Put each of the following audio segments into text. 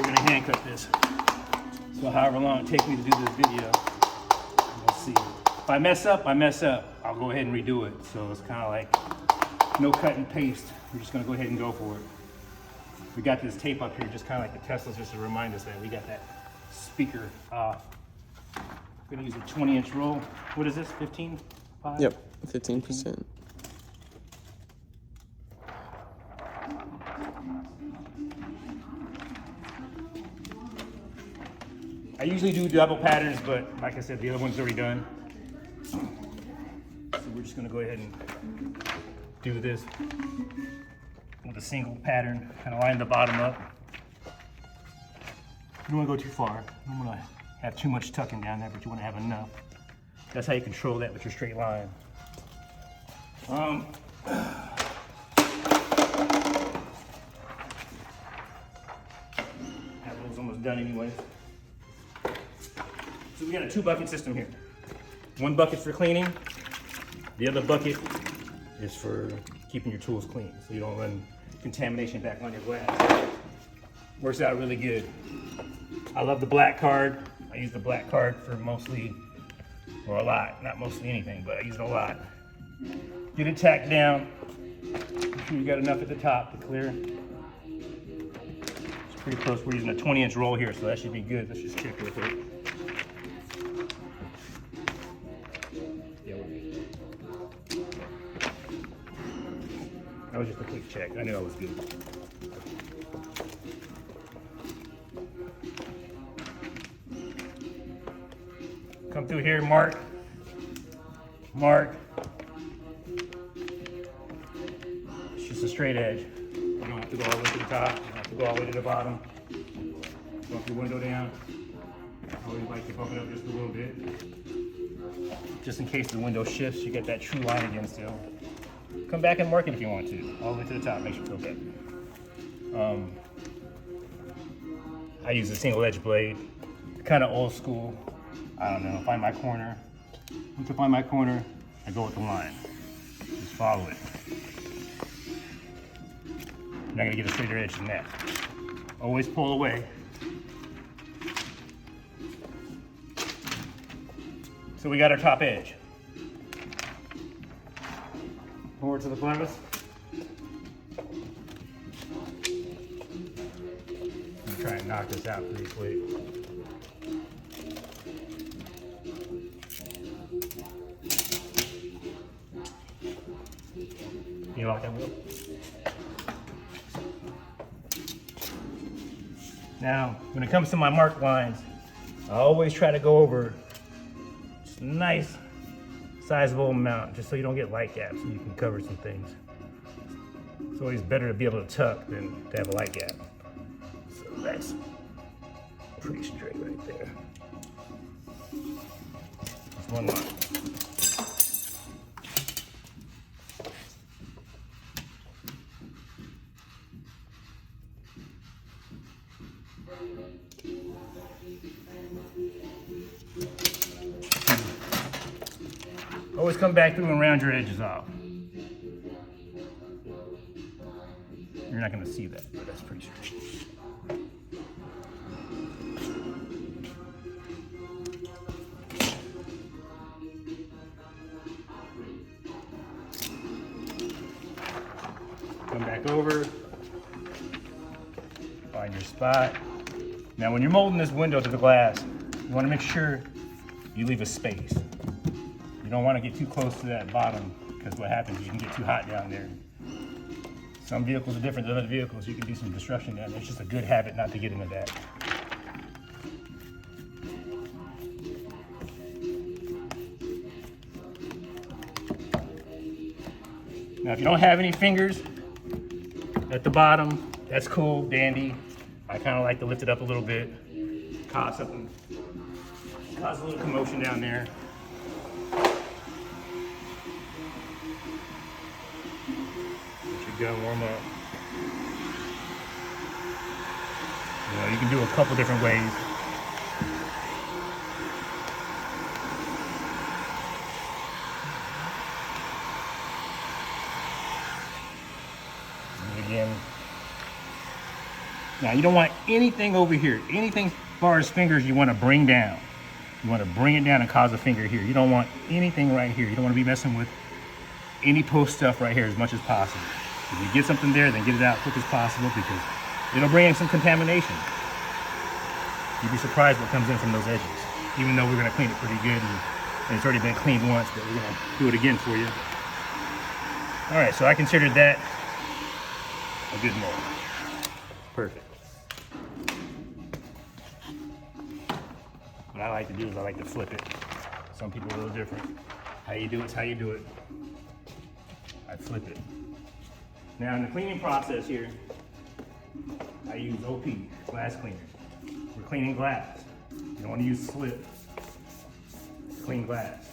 we're gonna hand cut this. So however long it takes me to do this video, we'll see. If I mess up, I mess up. I'll go ahead and redo it. So it's kind of like no cut and paste. We're just gonna go ahead and go for it. We got this tape up here, just kind of like the Teslas, just to remind us that we got that speaker off. We're gonna use a 20-inch roll. What is this, 15? 5? Yep, 15%. I usually do double patterns, but like I said, the other one's already done. So we're just gonna go ahead and do this with a single pattern, kind of line the bottom up. You don't wanna go too far. You don't wanna have too much tucking down there, but you wanna have enough. That's how you control that with your straight line. That one's almost done anyway. So we got a 2-bucket system here. One bucket for cleaning. The other bucket is for keeping your tools clean, so you don't run contamination back on your glass. Works out really good. I love the black card. I use the black card for mostly, or a lot, not mostly anything, but I use it a lot. Get it tacked down. Make sure you got enough at the top to clear. It's pretty close. We're using a 20-inch roll here, so that should be good. Let's just check with it. That was just a quick check. I knew I was good. Come through here, mark. Mark. It's just a straight edge. You don't have to go all the way to the top. You don't have to go all the way to the bottom. Bump your window down. I always like to bump it up just a little bit. Just in case the window shifts, you get that true line again still. Come back and mark it if you want to, all the way to the top, makes you feel better. I use a single edge blade, kind of old school. I don't know, find my corner. Once I find my corner, I go with the line. Just follow it. You're not gonna get a straighter edge than that. Always pull away. So we got our top edge. Over to the canvas. I'm try and knock this out pretty quick. You like that wheel? Now, when it comes to my mark lines, I always try to go over just a nice sizable amount, just so you don't get light gaps and you can cover some things. It's always better to be able to tuck than to have a light gap. So that's pretty straight right there. Just one line. Always come back through and round your edges off. You're not going to see that, but that's pretty straight. Come back over. Find your spot. Now when you're molding this window to the glass, you want to make sure you leave a space. You don't want to get too close to that bottom, because what happens is you can get too hot down there. Some vehicles are different than other vehicles. You can do some destruction down there. It's just a good habit not to get into that. Now if you don't have any fingers at the bottom, that's cool, dandy. I kind of like to lift it up a little bit, cause a little commotion down there. Let your gun warm up. You know, you can do a couple different ways. And again, Now you don't want anything over here. Anything as far as fingers you want to bring down. You want to bring it down and cause a finger here. You don't want anything right here. You don't want to be messing with any post stuff right here as much as possible. If you get something there, then get it out as quick as possible because it'll bring in some contamination. You'd be surprised what comes in from those edges. Even though we're going to clean it pretty good and it's already been cleaned once, but we're going to do it again for you. All right, so I considered that a good mold. Perfect. What I like to do is I like to flip it. Some people are a little different. How you do it's how you do it. I flip it. Now in the cleaning process here, I use OP, glass cleaner. We're cleaning glass. You don't want to use slip. Clean glass.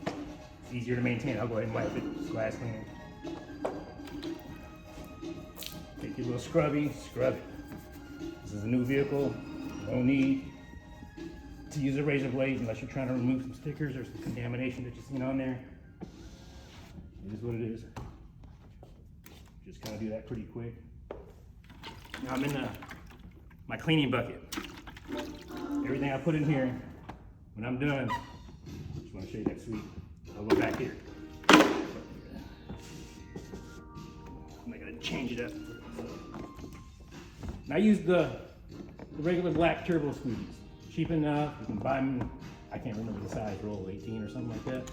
It's easier to maintain. I'll go ahead and wipe it. It's glass cleaner. Take your little scrubby, scrub it. This is a new vehicle. No need to use a razor blade unless you're trying to remove some stickers or some contamination that you've seen on there. It is what it is. Just kind of do that pretty quick. Now I'm in my cleaning bucket. Everything I put in here, when I'm done, just want to show you that sweep. I'll go back here. I'm not gonna change it up. Now I use the regular black turbo squeegees. Cheap enough, you can buy them, I can't remember the size, roll 18 or something like that.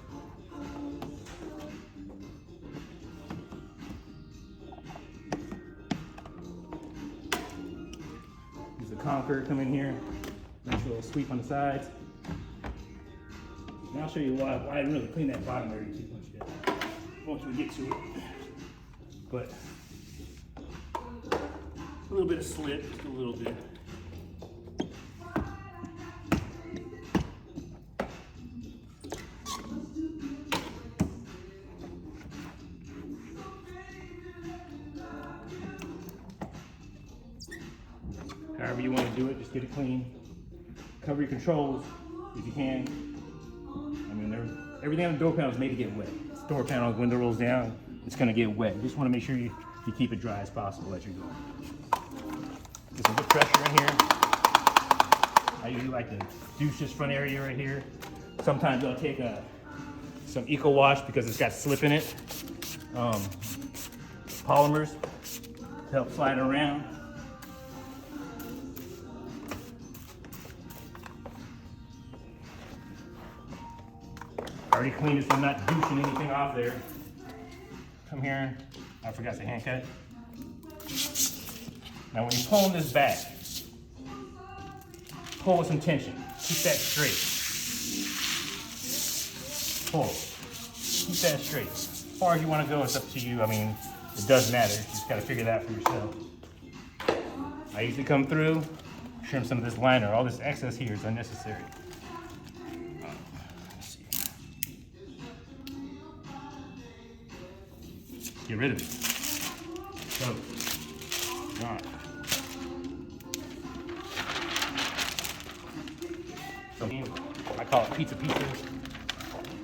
Use the conker, come in here, nice little sweep on the sides. And I'll show you why I didn't really clean that bottom area too much yet, once we get to it. But a little bit of slip, just a little bit. However you want to do it, just get it clean. Cover your controls if you can. I mean, everything on the door panel is made to get wet. This door panel, window rolls down, it's going to get wet. You just want to make sure you keep it dry as possible as you're going. Get some good pressure in here. I usually like to douche this front area right here. Sometimes I'll take some Eco Wash because it's got slip in it. Polymers to help slide it around. I already cleaned it, so I'm not douching anything off there. Come here. I forgot to hand cut. Now when you're pulling this back, pull with some tension. Keep that straight. Pull. Keep that straight. As far as you want to go, it's up to you. I mean, it does matter. You just got to figure that out for yourself. I usually come through, trim some of this liner. All this excess here is unnecessary. Get rid of it. So, gone. I call it pizza pieces.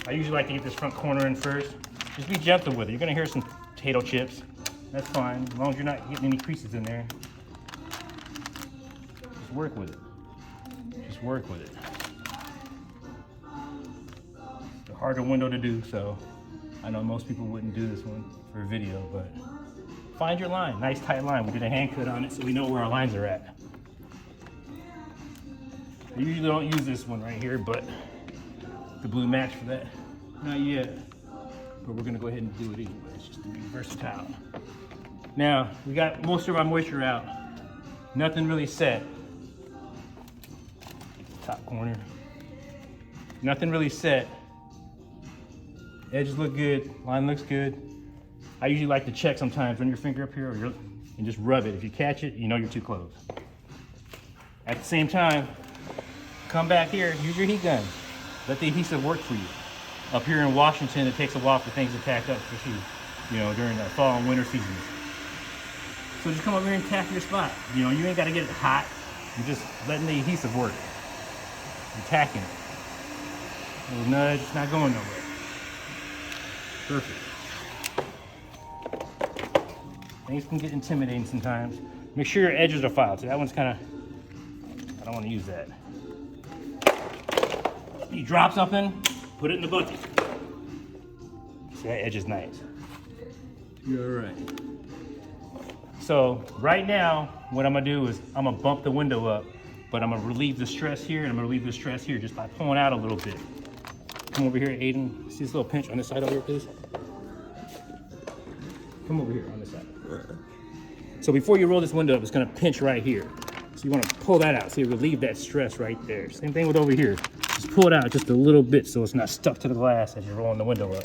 I usually like to get this front corner in first. Just be gentle with it. You're gonna hear some potato chips. That's fine, as long as you're not getting any creases in there. Just work with it. Just work with it. It's a harder window to do, so I know most people wouldn't do this one for a video, but find your line, nice tight line. We did a hand cut on it so we know where our lines are at. I usually don't use this one right here, but the blue match for that, not yet. But we're gonna go ahead and do it anyways, just to be versatile. Now, we got most of our moisture out. Nothing really set. Top corner. Nothing really set. Edges look good, line looks good. I usually like to check sometimes, run your finger up here and just rub it. If you catch it, you know you're too close. At the same time, come back here, use your heat gun. Let the adhesive work for you. Up here in Washington, it takes a while for things to tack up, especially, during the fall and winter seasons. So just come over here and tack your spot. You ain't gotta get it hot. You're just letting the adhesive work. You're tacking it. A little nudge, it's not going nowhere. Perfect. Things can get intimidating sometimes. Make sure your edges are filed. So that one's kind of, I don't want to use that. You drop something, put it in the bucket. See, that edge is nice. You're all right. So right now, what I'm gonna do is I'm gonna bump the window up, but I'm gonna relieve the stress here and I'm gonna relieve the stress here just by pulling out a little bit. Come over here, Aiden. See this little pinch on this side over here, please? Come over here on this side. So before you roll this window up, it's gonna pinch right here. So you wanna pull that out, so you relieve that stress right there. Same thing with over here. Just pull it out just a little bit so it's not stuck to the glass as you're rolling the window up.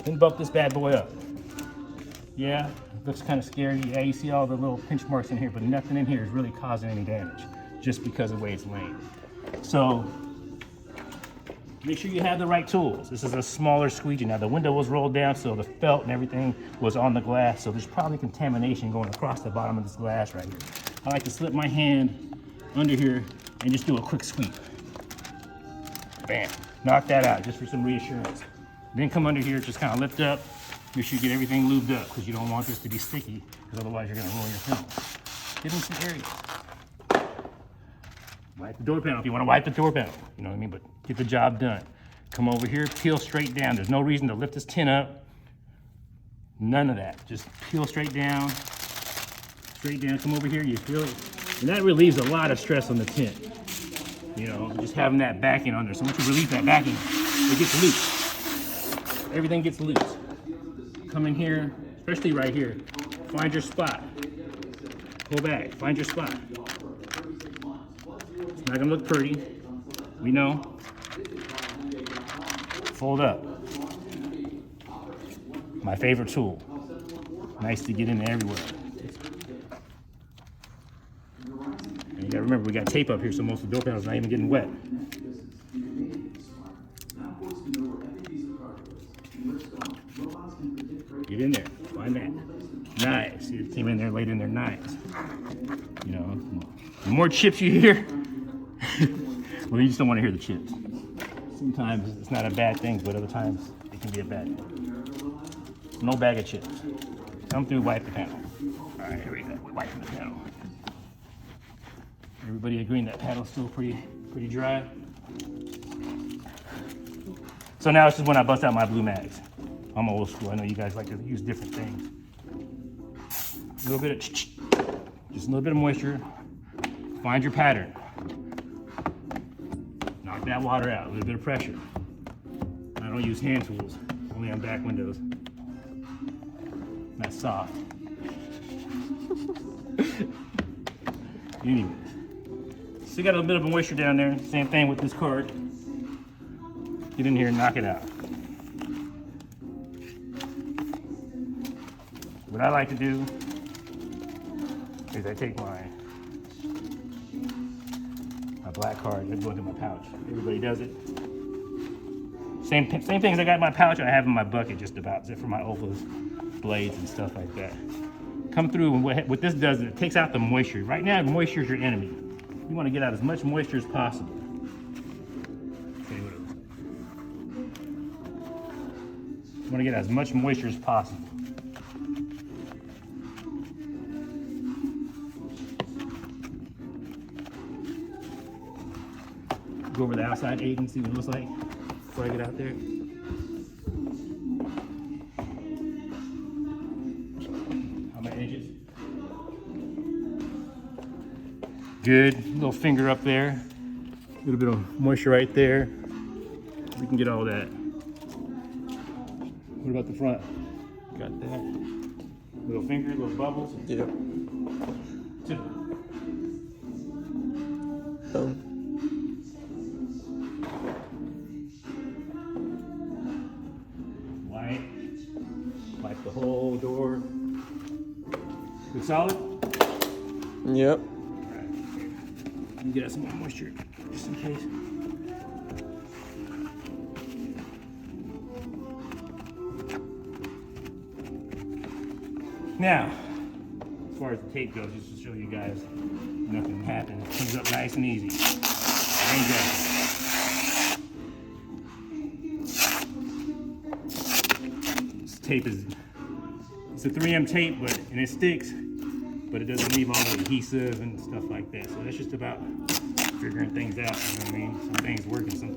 Then bump this bad boy up. Yeah, looks kind of scary. Yeah, you see all the little pinch marks in here, but nothing in here is really causing any damage just because of the way it's laying. So make sure you have the right tools. This is a smaller squeegee. Now the window was rolled down, so the felt and everything was on the glass, so there's probably contamination going across the bottom of this glass right here. I like to slip my hand under here and just do a quick sweep. Bam, knock that out just for some reassurance. Then come under here, just kind of lift up. Make sure you get everything lubed up because you don't want this to be sticky, because otherwise you're gonna ruin your film. Get in some areas. Wipe the door panel if you want to wipe the door panel, you know what I mean? But get the job done. Come over here, peel straight down. There's no reason to lift this tin up. None of that. Just peel straight down. Straight down. Come over here, you feel it. And that relieves a lot of stress on the tin. You know, just having that backing on there. So once you relieve that backing, it gets loose. Everything gets loose. Come in here, especially right here. Find your spot. Pull back, find your spot. It's not gonna look pretty, we know. Fold up. My favorite tool. Nice to get in everywhere. And you gotta remember, we got tape up here, so most of the door panel's not even getting wet. Get in there, find that. Nice, see it came in there, laid in there nice. You know, the more chips you hear, well, you just don't want to hear the chips. Sometimes it's not a bad thing, but other times it can be a bad thing. No bag of chips. Come through, wipe the panel. All right, here we go, wiping the panel. Everybody agreeing that panel's still pretty dry? So now it's just when I bust out my blue mags. I'm old school. I know you guys like to use different things. A little bit of, just a little bit of moisture. Find your pattern. Knock that water out. A little bit of pressure. I don't use hand tools, only on back windows. That's soft. Anyways, still got a bit of moisture down there. Same thing with this card. Get in here and knock it out. What I like to do is I take my black card and go into my pouch. Everybody does it. Same things I got in my pouch, I have in my bucket just about, except for my Opals, blades and stuff like that. Come through, and what this does is it takes out the moisture. Right now, moisture is your enemy. You want to get out as much moisture as possible. You want to get as much moisture as possible. Go over the outside edge and see what it looks like before I get out there. On my edges. Good. Little finger up there. A little bit of moisture right there. We can get all that. What about the front? Got that. Little finger, little bubbles. Yep. Wipe the whole door. Good solid? Yep. Alright. Let me get out some more moisture, just in case. Now, as far as the tape goes, just to show you guys, nothing happens. It comes up nice and easy. This tape is It's a 3M tape, and it sticks, but it doesn't leave all the adhesive and stuff like that. So that's just about figuring things out. You know what I mean? Some things work and some